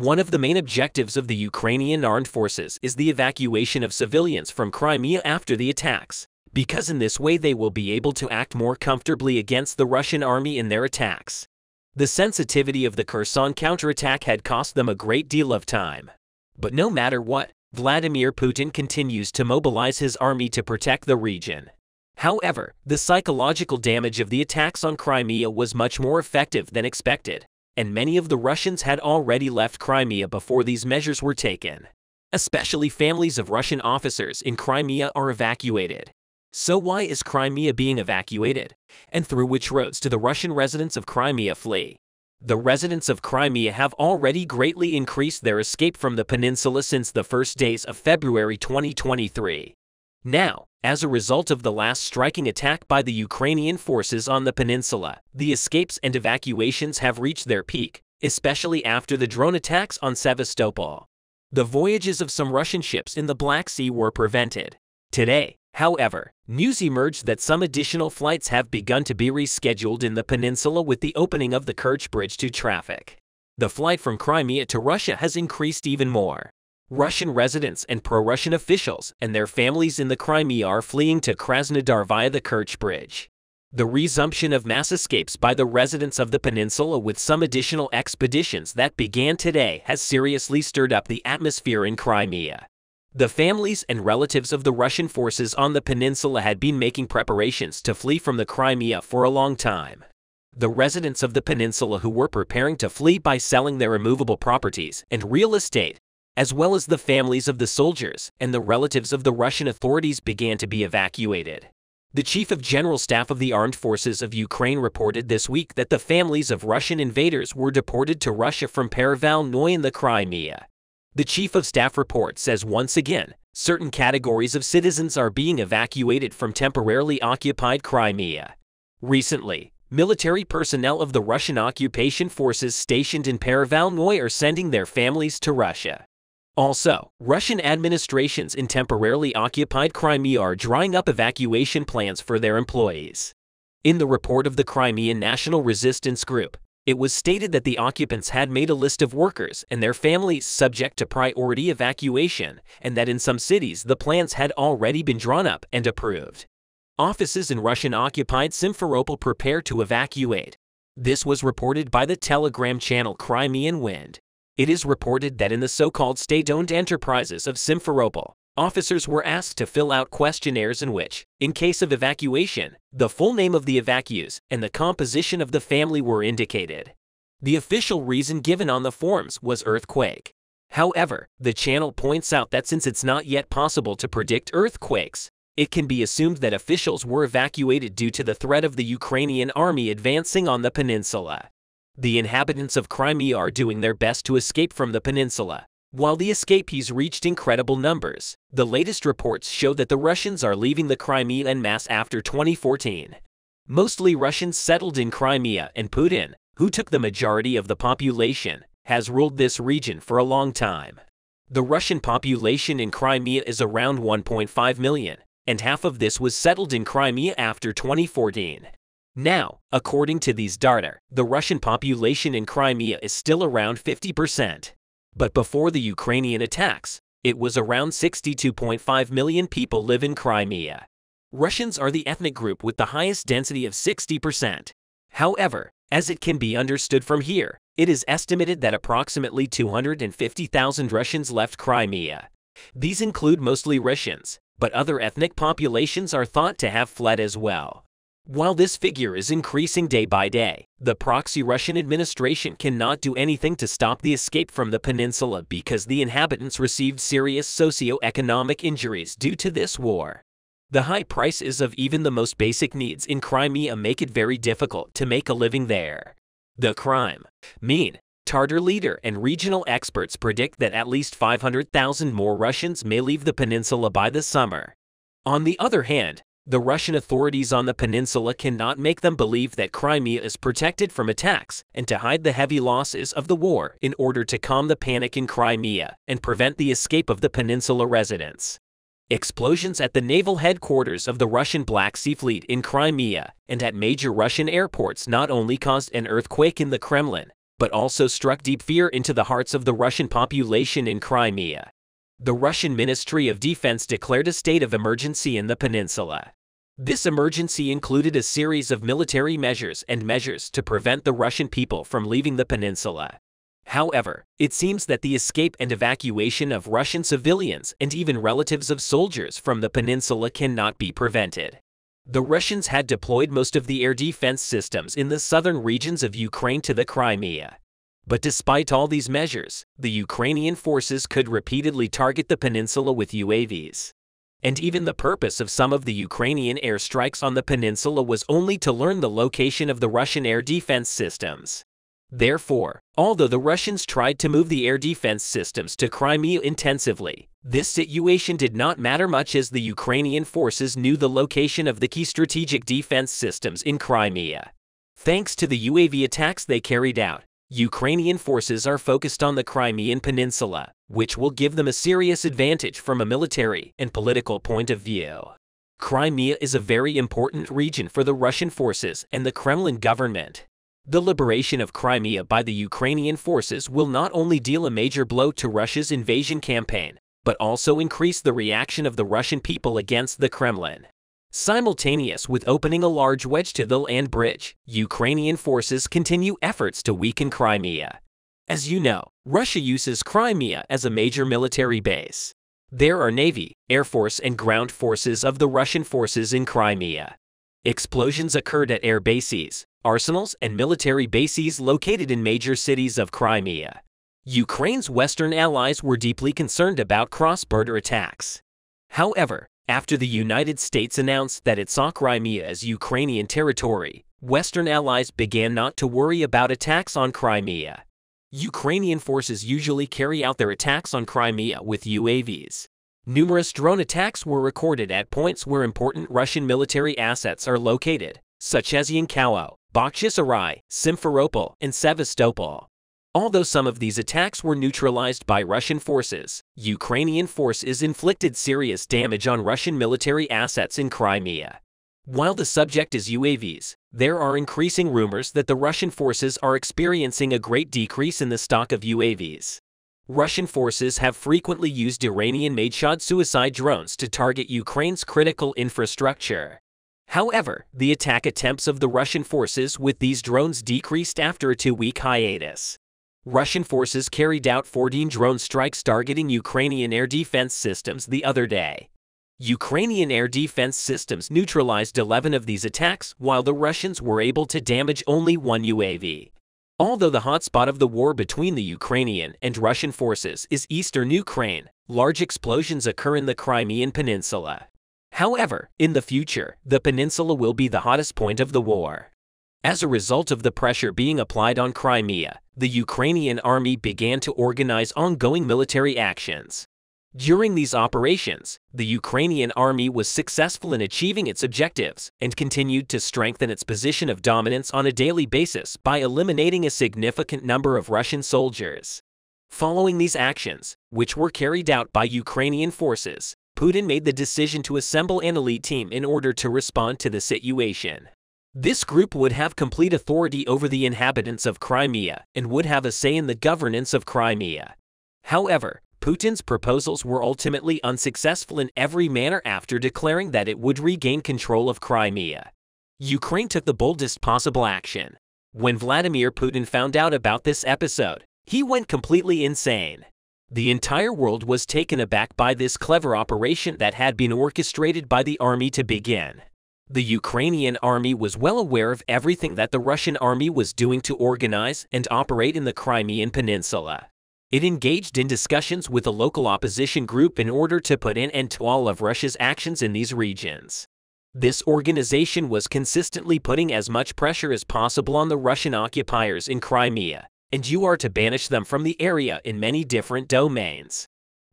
One of the main objectives of the Ukrainian armed forces is the evacuation of civilians from Crimea after the attacks, because in this way they will be able to act more comfortably against the Russian army in their attacks. The sensitivity of the Kherson counterattack had cost them a great deal of time. But no matter what, Vladimir Putin continues to mobilize his army to protect the region. However, the psychological damage of the attacks on Crimea was much more effective than expected, and many of the Russians had already left Crimea before these measures were taken. Especially families of Russian officers in Crimea are evacuated. So why is Crimea being evacuated, and through which roads do the Russian residents of Crimea flee? The residents of Crimea have already greatly increased their escape from the peninsula since the first days of February 2023. Now, as a result of the last striking attack by the Ukrainian forces on the peninsula, the escapes and evacuations have reached their peak, especially after the drone attacks on Sevastopol. The voyages of some Russian ships in the Black Sea were prevented. Today, however, news emerged that some additional flights have begun to be rescheduled in the peninsula with the opening of the Kerch Bridge to traffic. The flight from Crimea to Russia has increased even more. Russian residents and pro-Russian officials and their families in the Crimea are fleeing to Krasnodar via the Kerch Bridge. The resumption of mass escapes by the residents of the peninsula with some additional expeditions that began today has seriously stirred up the atmosphere in Crimea. The families and relatives of the Russian forces on the peninsula had been making preparations to flee from the Crimea for a long time. The residents of the peninsula who were preparing to flee by selling their immovable properties and real estate, as well as the families of the soldiers and the relatives of the Russian authorities began to be evacuated. The Chief of General Staff of the Armed Forces of Ukraine reported this week that the families of Russian invaders were deported to Russia from Perevalnoye in the Crimea. The Chief of Staff report says once again, certain categories of citizens are being evacuated from temporarily occupied Crimea. Recently, military personnel of the Russian occupation forces stationed in Perevalnoye are sending their families to Russia. Also, Russian administrations in temporarily occupied Crimea are drawing up evacuation plans for their employees. In the report of the Crimean National Resistance Group, it was stated that the occupants had made a list of workers and their families subject to priority evacuation, and that in some cities the plans had already been drawn up and approved. Offices in Russian-occupied Simferopol prepare to evacuate. This was reported by the Telegram channel Crimean Wind. It is reported that in the so-called state-owned enterprises of Simferopol, officers were asked to fill out questionnaires in which, in case of evacuation, the full name of the evacuees and the composition of the family were indicated. The official reason given on the forms was earthquake. However, the channel points out that since it's not yet possible to predict earthquakes, it can be assumed that officials were evacuated due to the threat of the Ukrainian army advancing on the peninsula. The inhabitants of Crimea are doing their best to escape from the peninsula. While the escapees reached incredible numbers, the latest reports show that the Russians are leaving the Crimea en masse after 2014. Mostly Russians settled in Crimea, and Putin, who took the majority of the population, has ruled this region for a long time. The Russian population in Crimea is around 1.5 million, and half of this was settled in Crimea after 2014. Now, according to these data, the Russian population in Crimea is still around 50%. But before the Ukrainian attacks, it was around 62.5 million people live in Crimea. Russians are the ethnic group with the highest density of 60%. However, as it can be understood from here, it is estimated that approximately 250,000 Russians left Crimea. These include mostly Russians, but other ethnic populations are thought to have fled as well. While this figure is increasing day by day, the proxy Russian administration cannot do anything to stop the escape from the peninsula because the inhabitants received serious socio-economic injuries due to this war. The high prices of even the most basic needs in Crimea make it very difficult to make a living there. The Crimean Tatar leader and regional experts predict that at least 500,000 more Russians may leave the peninsula by the summer. On the other hand, the Russian authorities on the peninsula cannot make them believe that Crimea is protected from attacks and to hide the heavy losses of the war in order to calm the panic in Crimea and prevent the escape of the peninsula residents. Explosions at the naval headquarters of the Russian Black Sea Fleet in Crimea and at major Russian airports not only caused an earthquake in the Kremlin, but also struck deep fear into the hearts of the Russian population in Crimea. The Russian Ministry of Defense declared a state of emergency in the peninsula. This emergency included a series of military measures and measures to prevent the Russian people from leaving the peninsula. However, it seems that the escape and evacuation of Russian civilians and even relatives of soldiers from the peninsula cannot be prevented. The Russians had deployed most of the air defense systems in the southern regions of Ukraine to the Crimea. But despite all these measures, the Ukrainian forces could repeatedly target the peninsula with UAVs. And even the purpose of some of the Ukrainian airstrikes on the peninsula was only to learn the location of the Russian air defense systems. Therefore, although the Russians tried to move the air defense systems to Crimea intensively, this situation did not matter much as the Ukrainian forces knew the location of the key strategic defense systems in Crimea. Thanks to the UAV attacks they carried out, Ukrainian forces are focused on the Crimean Peninsula, which will give them a serious advantage from a military and political point of view. Crimea is a very important region for the Russian forces and the Kremlin government. The liberation of Crimea by the Ukrainian forces will not only deal a major blow to Russia's invasion campaign, but also increase the reaction of the Russian people against the Kremlin. Simultaneous with opening a large wedge to the land bridge, Ukrainian forces continue efforts to weaken Crimea. As you know, Russia uses Crimea as a major military base. There are Navy, Air Force and ground forces of the Russian forces in Crimea. Explosions occurred at air bases, arsenals and military bases located in major cities of Crimea. Ukraine's Western allies were deeply concerned about cross-border attacks. However, after the United States announced that it saw Crimea as Ukrainian territory, Western allies began not to worry about attacks on Crimea. Ukrainian forces usually carry out their attacks on Crimea with UAVs. Numerous drone attacks were recorded at points where important Russian military assets are located, such as Yankauo, Bakhchisarai, Simferopol, and Sevastopol. Although some of these attacks were neutralized by Russian forces, Ukrainian forces inflicted serious damage on Russian military assets in Crimea. While the subject is UAVs, there are increasing rumors that the Russian forces are experiencing a great decrease in the stock of UAVs. Russian forces have frequently used Iranian-made Shahd suicide drones to target Ukraine's critical infrastructure. However, the attack attempts of the Russian forces with these drones decreased after a 2-week hiatus. Russian forces carried out 14 drone strikes targeting Ukrainian air defense systems the other day. Ukrainian air defense systems neutralized 11 of these attacks, while the Russians were able to damage only 1 UAV. Although the hotspot of the war between the Ukrainian and Russian forces is eastern Ukraine, large explosions occur in the Crimean Peninsula. However, in the future, the peninsula will be the hottest point of the war. As a result of the pressure being applied on Crimea, the Ukrainian army began to organize ongoing military actions. During these operations, the Ukrainian army was successful in achieving its objectives and continued to strengthen its position of dominance on a daily basis by eliminating a significant number of Russian soldiers. Following these actions, which were carried out by Ukrainian forces, Putin made the decision to assemble an elite team in order to respond to the situation. This group would have complete authority over the inhabitants of Crimea and would have a say in the governance of Crimea. However, Putin's proposals were ultimately unsuccessful in every manner after declaring that it would regain control of Crimea. Ukraine took the boldest possible action. When Vladimir Putin found out about this episode, he went completely insane. The entire world was taken aback by this clever operation that had been orchestrated by the army to begin. The Ukrainian army was well aware of everything that the Russian army was doing to organize and operate in the Crimean Peninsula. It engaged in discussions with a local opposition group in order to put an end to all of Russia's actions in these regions. This organization was consistently putting as much pressure as possible on the Russian occupiers in Crimea, and you are to banish them from the area in many different domains.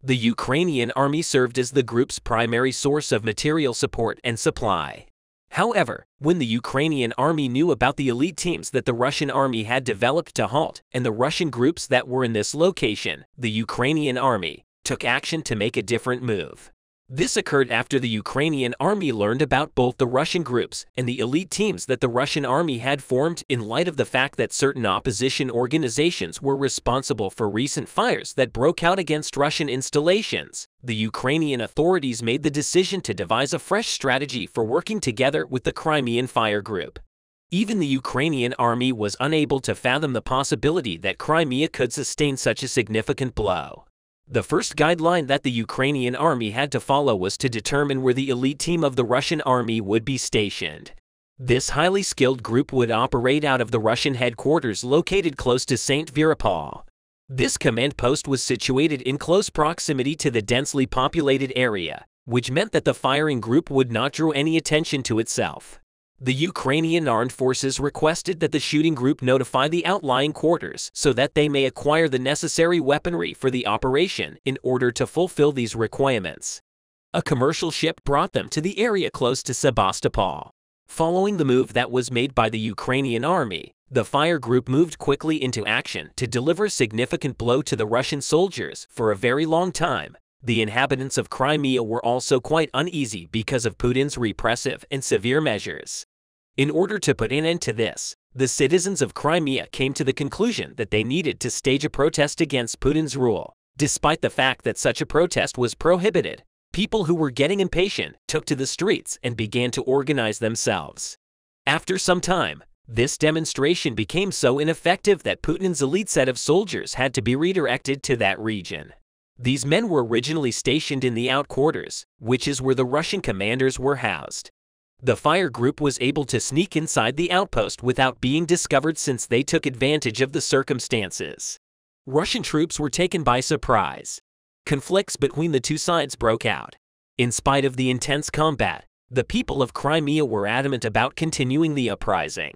The Ukrainian army served as the group's primary source of material support and supply. However, when the Ukrainian army knew about the elite teams that the Russian army had developed to halt and the Russian groups that were in this location, the Ukrainian army took action to make a different move. This occurred after the Ukrainian army learned about both the Russian groups and the elite teams that the Russian army had formed in light of the fact that certain opposition organizations were responsible for recent fires that broke out against Russian installations. The Ukrainian authorities made the decision to devise a fresh strategy for working together with the Crimean fire group. Even the Ukrainian army was unable to fathom the possibility that Crimea could sustain such a significant blow. The first guideline that the Ukrainian army had to follow was to determine where the elite team of the Russian army would be stationed. This highly skilled group would operate out of the Russian headquarters located close to St. Veropol. This command post was situated in close proximity to the densely populated area, which meant that the firing group would not draw any attention to itself. The Ukrainian armed forces requested that the shooting group notify the outlying quarters so that they may acquire the necessary weaponry for the operation in order to fulfill these requirements. A commercial ship brought them to the area close to Sebastopol. Following the move that was made by the Ukrainian army, the fire group moved quickly into action to deliver a significant blow to the Russian soldiers for a very long time. The inhabitants of Crimea were also quite uneasy because of Putin's repressive and severe measures. In order to put an end to this, the citizens of Crimea came to the conclusion that they needed to stage a protest against Putin's rule. Despite the fact that such a protest was prohibited, people who were getting impatient took to the streets and began to organize themselves. After some time, this demonstration became so ineffective that Putin's elite set of soldiers had to be redirected to that region. These men were originally stationed in the outquarters, which is where the Russian commanders were housed. The fire group was able to sneak inside the outpost without being discovered since they took advantage of the circumstances. Russian troops were taken by surprise. Conflicts between the two sides broke out. In spite of the intense combat, the people of Crimea were adamant about continuing the uprising.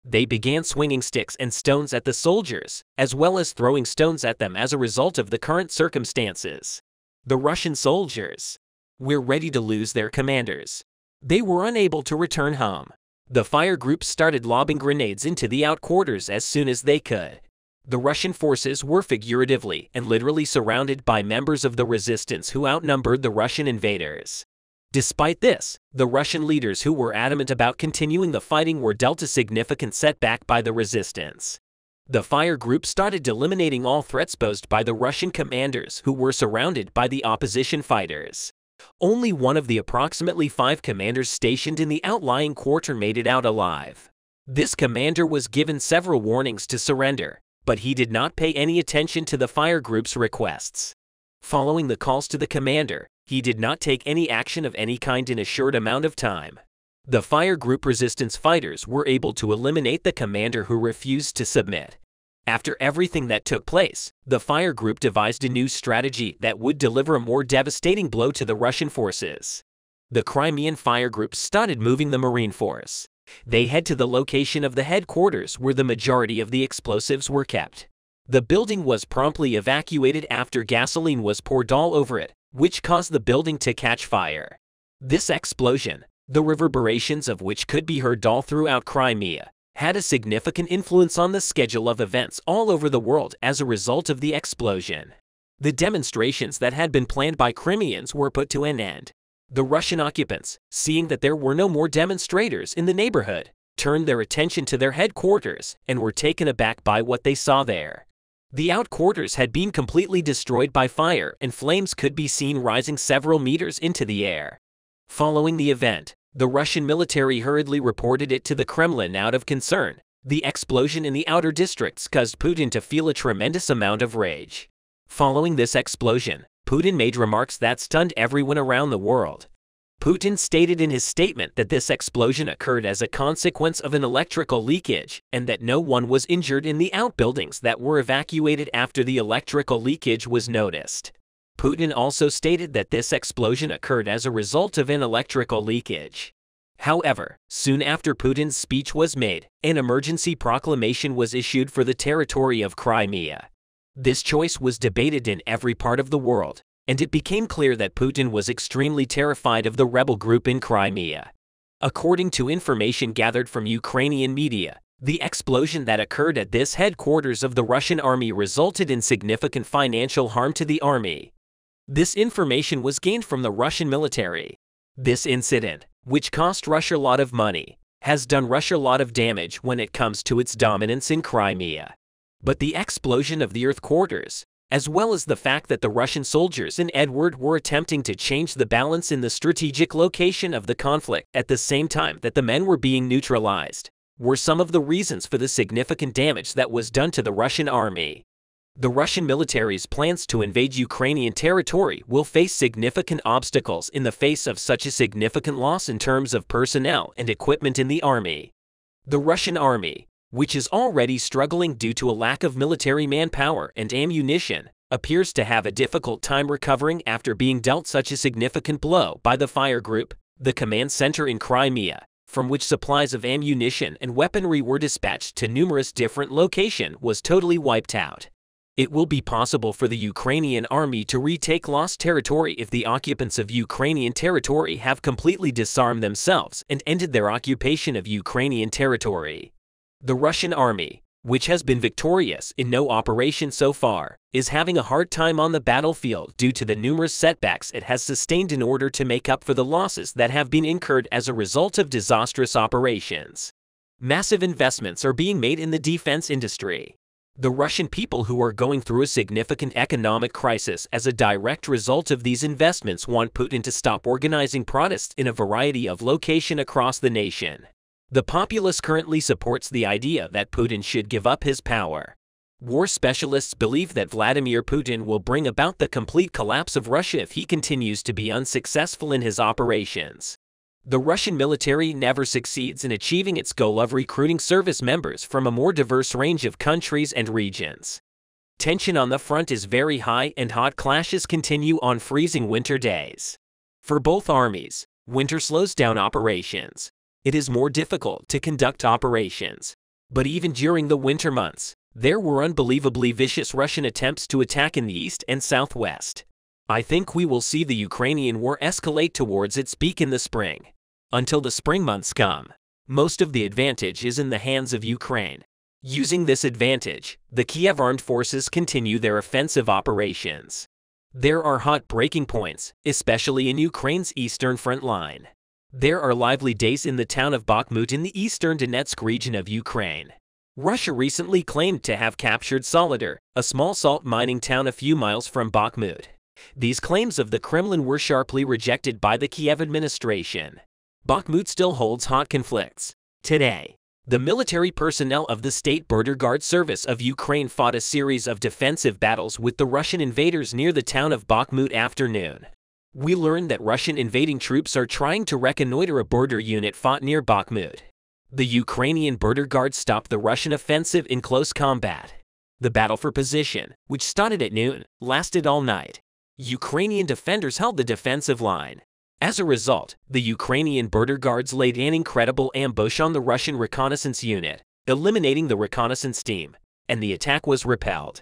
They began swinging sticks and stones at the soldiers, as well as throwing stones at them as a result of the current circumstances. The Russian soldiers were ready to lose their commanders. They were unable to return home. The fire group started lobbing grenades into the outquarters as soon as they could. The Russian forces were figuratively and literally surrounded by members of the resistance who outnumbered the Russian invaders. Despite this, the Russian leaders who were adamant about continuing the fighting were dealt a significant setback by the resistance. The fire group started eliminating all threats posed by the Russian commanders who were surrounded by the opposition fighters. Only one of the approximately 5 commanders stationed in the outlying quarter made it out alive. This commander was given several warnings to surrender, but he did not pay any attention to the fire group's requests. Following the calls to the commander, he did not take any action of any kind in a short amount of time. The fire group resistance fighters were able to eliminate the commander who refused to submit. After everything that took place, the fire group devised a new strategy that would deliver a more devastating blow to the Russian forces. The Crimean fire group started moving the Marine Force. They head to the location of the headquarters where the majority of the explosives were kept. The building was promptly evacuated after gasoline was poured all over it, which caused the building to catch fire. This explosion, the reverberations of which could be heard all throughout Crimea, had a significant influence on the schedule of events all over the world as a result of the explosion. The demonstrations that had been planned by Crimeans were put to an end. The Russian occupants, seeing that there were no more demonstrators in the neighborhood, turned their attention to their headquarters and were taken aback by what they saw there. The outquarters had been completely destroyed by fire and flames could be seen rising several meters into the air. Following the event, the Russian military hurriedly reported it to the Kremlin out of concern. The explosion in the outer districts caused Putin to feel a tremendous amount of rage. Following this explosion, Putin made remarks that stunned everyone around the world. Putin stated in his statement that this explosion occurred as a consequence of an electrical leakage and that no one was injured in the outbuildings that were evacuated after the electrical leakage was noticed. Putin also stated that this explosion occurred as a result of an electrical leakage. However, soon after Putin's speech was made, an emergency proclamation was issued for the territory of Crimea. This choice was debated in every part of the world, and it became clear that Putin was extremely terrified of the rebel group in Crimea. According to information gathered from Ukrainian media, the explosion that occurred at this headquarters of the Russian army resulted in significant financial harm to the army. This information was gained from the Russian military. This incident, which cost Russia a lot of money, has done Russia a lot of damage when it comes to its dominance in Crimea. But the explosion of the Earth quarters, as well as the fact that the Russian soldiers in Edward were attempting to change the balance in the strategic location of the conflict at the same time that the men were being neutralized, were some of the reasons for the significant damage that was done to the Russian army. The Russian military's plans to invade Ukrainian territory will face significant obstacles in the face of such a significant loss in terms of personnel and equipment in the army. The Russian army, which is already struggling due to a lack of military manpower and ammunition, appears to have a difficult time recovering after being dealt such a significant blow by the Fire Group, the command center in Crimea, from which supplies of ammunition and weaponry were dispatched to numerous different locations, was totally wiped out. It will be possible for the Ukrainian army to retake lost territory if the occupants of Ukrainian territory have completely disarmed themselves and ended their occupation of Ukrainian territory. The Russian army, which has been victorious in no operation so far, is having a hard time on the battlefield due to the numerous setbacks it has sustained in order to make up for the losses that have been incurred as a result of disastrous operations. Massive investments are being made in the defense industry. The Russian people, who are going through a significant economic crisis as a direct result of these investments, want Putin to stop organizing protests in a variety of locations across the nation. The populace currently supports the idea that Putin should give up his power. War specialists believe that Vladimir Putin will bring about the complete collapse of Russia if he continues to be unsuccessful in his operations. The Russian military never succeeds in achieving its goal of recruiting service members from a more diverse range of countries and regions. Tension on the front is very high and hot clashes continue on freezing winter days. For both armies, winter slows down operations. It is more difficult to conduct operations. But even during the winter months, there were unbelievably vicious Russian attempts to attack in the east and southwest. I think we will see the Ukrainian war escalate towards its peak in the spring. Until the spring months come, most of the advantage is in the hands of Ukraine. Using this advantage, the Kiev armed forces continue their offensive operations. There are hot breaking points, especially in Ukraine's eastern front line. There are lively days in the town of Bakhmut in the eastern Donetsk region of Ukraine. Russia recently claimed to have captured Solidar, a small salt mining town a few miles from Bakhmut. These claims of the Kremlin were sharply rejected by the Kiev administration. Bakhmut still holds hot conflicts. Today, the military personnel of the State Border Guard Service of Ukraine fought a series of defensive battles with the Russian invaders near the town of Bakhmut afternoon. We learned that Russian invading troops are trying to reconnoiter a border unit fought near Bakhmut. The Ukrainian Border Guard stopped the Russian offensive in close combat. The battle for position, which started at noon, lasted all night. Ukrainian defenders held the defensive line. As a result, the Ukrainian border guards laid an incredible ambush on the Russian reconnaissance unit, eliminating the reconnaissance team, and the attack was repelled.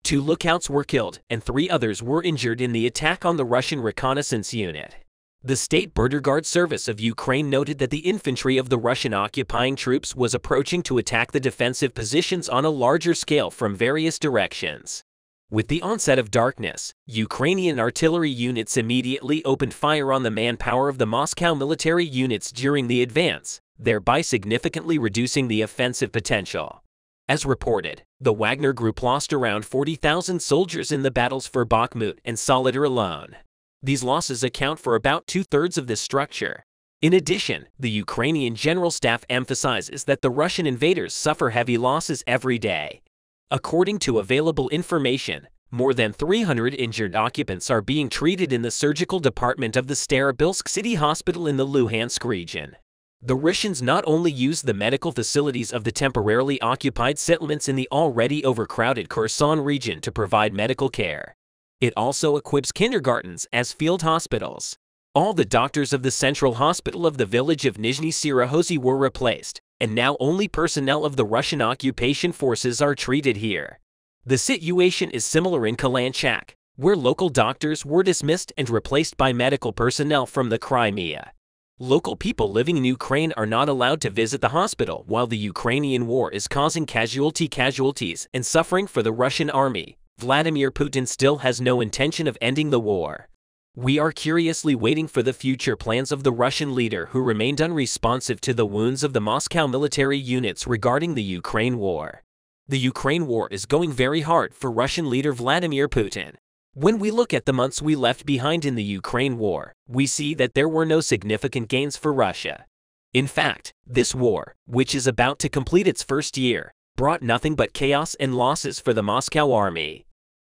2 lookouts were killed and 3 others were injured in the attack on the Russian reconnaissance unit. The State Border Guard Service of Ukraine noted that the infantry of the Russian occupying troops was approaching to attack the defensive positions on a larger scale from various directions. With the onset of darkness, Ukrainian artillery units immediately opened fire on the manpower of the Moscow military units during the advance, thereby significantly reducing the offensive potential. As reported, the Wagner Group lost around 40,000 soldiers in the battles for Bakhmut and Solidar alone. These losses account for about 2/3 of this structure. In addition, the Ukrainian General Staff emphasizes that the Russian invaders suffer heavy losses every day. According to available information, more than 300 injured occupants are being treated in the surgical department of the Starobilsk City Hospital in the Luhansk region. The Russians not only use the medical facilities of the temporarily occupied settlements in the already overcrowded Kherson region to provide medical care. It also equips kindergartens as field hospitals. All the doctors of the central hospital of the village of Nizhny Syrohozy were replaced, and now only personnel of the Russian occupation forces are treated here. The situation is similar in Kalanchak, where local doctors were dismissed and replaced by medical personnel from the Crimea. Local people living in Ukraine are not allowed to visit the hospital while the Ukrainian war is causing casualties and suffering for the Russian army, Vladimir Putin still has no intention of ending the war. We are curiously waiting for the future plans of the Russian leader who remained unresponsive to the wounds of the Moscow military units regarding the Ukraine war. The Ukraine war is going very hard for Russian leader Vladimir Putin. When we look at the months we left behind in the Ukraine war, we see that there were no significant gains for Russia. In fact, this war, which is about to complete its first year, brought nothing but chaos and losses for the Moscow army.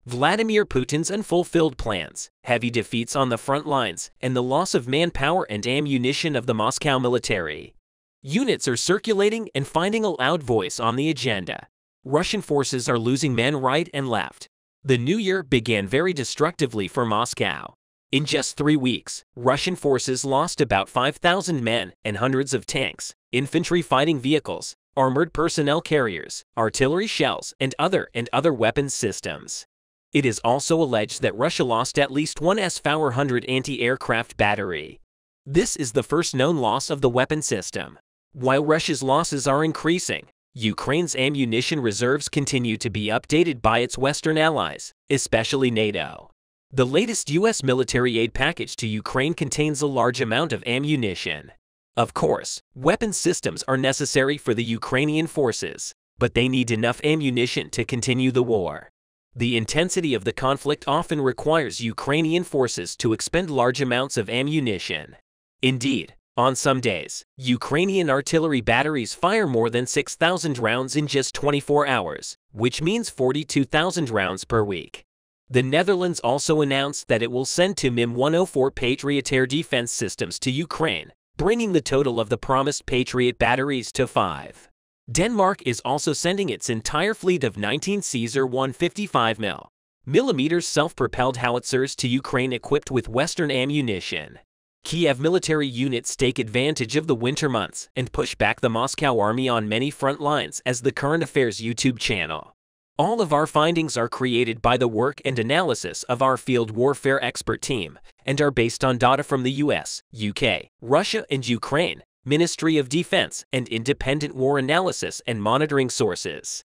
Vladimir Putin's unfulfilled plans, heavy defeats on the front lines, and the loss of manpower and ammunition of the Moscow military units are circulating and finding a loud voice on the agenda. Russian forces are losing men right and left. The new year began very destructively for Moscow. In just 3 weeks, Russian forces lost about 5,000 men and hundreds of tanks, infantry fighting vehicles, armored personnel carriers, artillery shells, and other weapons systems. It is also alleged that Russia lost at least one S-400 anti-aircraft battery. This is the first known loss of the weapon system. While Russia's losses are increasing, Ukraine's ammunition reserves continue to be updated by its Western allies, especially NATO. The latest U.S. military aid package to Ukraine contains a large amount of ammunition. Of course, weapon systems are necessary for the Ukrainian forces, but they need enough ammunition to continue the war. The intensity of the conflict often requires Ukrainian forces to expend large amounts of ammunition. Indeed, on some days, Ukrainian artillery batteries fire more than 6,000 rounds in just 24 hours, which means 42,000 rounds per week. The Netherlands also announced that it will send 2 MIM-104 Patriot air defense systems to Ukraine, bringing the total of the promised Patriot batteries to 5. Denmark is also sending its entire fleet of 19 Caesar 155mm self-propelled howitzers to Ukraine equipped with Western ammunition. Kiev military units take advantage of the winter months and push back the Moscow army on many front lines as the Current Affairs YouTube channel. All of our findings are created by the work and analysis of our field warfare expert team and are based on data from the US, UK, Russia, and Ukraine, Ministry of Defense, and independent war analysis and monitoring sources.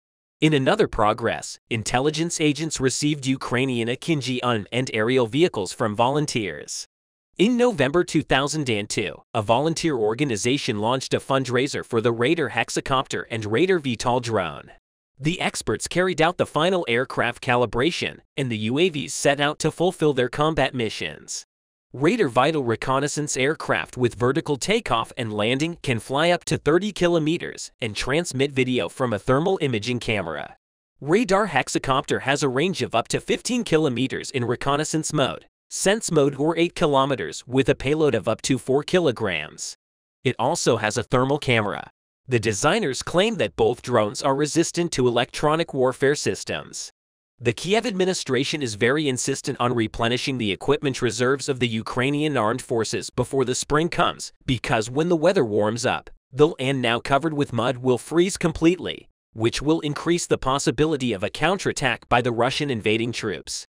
In another progress, intelligence agents received Ukrainian Akinji unmanned aerial vehicles from volunteers. In November 2002, a volunteer organization launched a fundraiser for the Raider hexacopter and Raider VTOL drone. The experts carried out the final aircraft calibration, and the UAVs set out to fulfill their combat missions. Raider vital reconnaissance aircraft with vertical takeoff and landing can fly up to 30 kilometers and transmit video from a thermal imaging camera. Radar hexacopter has a range of up to 15 kilometers in reconnaissance mode, sense mode or 8 kilometers with a payload of up to 4 kilograms. It also has a thermal camera. The designers claim that both drones are resistant to electronic warfare systems. The Kiev administration is very insistent on replenishing the equipment reserves of the Ukrainian armed forces before the spring comes, because when the weather warms up, the land now covered with mud will freeze completely, which will increase the possibility of a counterattack by the Russian invading troops.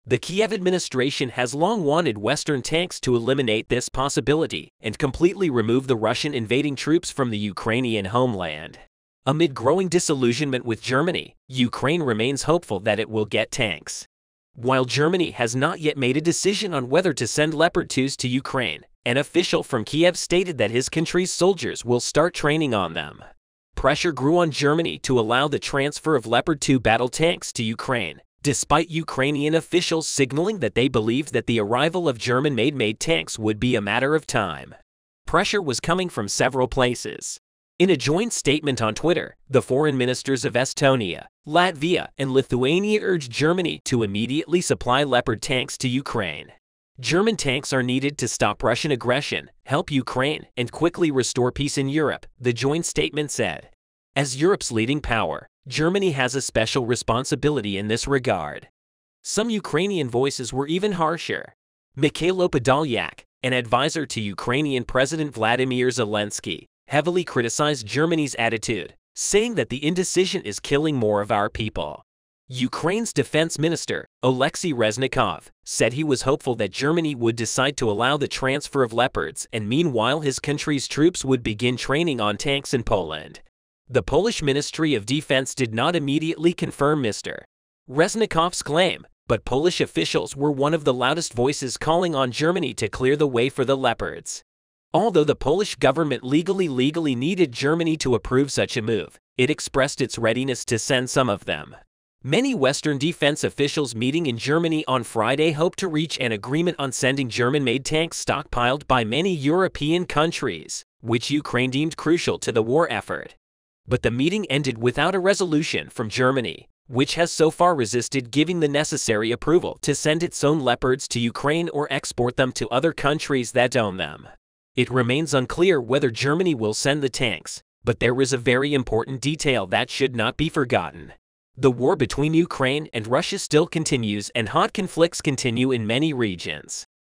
The Kiev administration has long wanted Western tanks to eliminate this possibility and completely remove the Russian invading troops from the Ukrainian homeland. Amid growing disillusionment with Germany, Ukraine remains hopeful that it will get tanks. While Germany has not yet made a decision on whether to send Leopard 2s to Ukraine, an official from Kiev stated that his country's soldiers will start training on them. Pressure grew on Germany to allow the transfer of Leopard 2 battle tanks to Ukraine, despite Ukrainian officials signaling that they believed that the arrival of German-made tanks would be a matter of time. Pressure was coming from several places. In a joint statement on Twitter, the foreign ministers of Estonia, Latvia, and Lithuania urged Germany to immediately supply Leopard tanks to Ukraine. German tanks are needed to stop Russian aggression, help Ukraine, and quickly restore peace in Europe, the joint statement said. As Europe's leading power, Germany has a special responsibility in this regard. Some Ukrainian voices were even harsher. Mikhailo Podolyak, an advisor to Ukrainian President Vladimir Zelensky, heavily criticized Germany's attitude, saying that the indecision is killing more of our people. Ukraine's defense minister, Oleksiy Reznikov, said he was hopeful that Germany would decide to allow the transfer of Leopards, and meanwhile his country's troops would begin training on tanks in Poland. The Polish Ministry of Defense did not immediately confirm Mr. Reznikov's claim, but Polish officials were one of the loudest voices calling on Germany to clear the way for the Leopards. Although the Polish government legally needed Germany to approve such a move, it expressed its readiness to send some of them. Many Western defense officials meeting in Germany on Friday hoped to reach an agreement on sending German-made tanks stockpiled by many European countries, which Ukraine deemed crucial to the war effort. But the meeting ended without a resolution from Germany, which has so far resisted giving the necessary approval to send its own Leopards to Ukraine or export them to other countries that own them. It remains unclear whether Germany will send the tanks, but there is a very important detail that should not be forgotten. The war between Ukraine and Russia still continues and hot conflicts continue in many regions.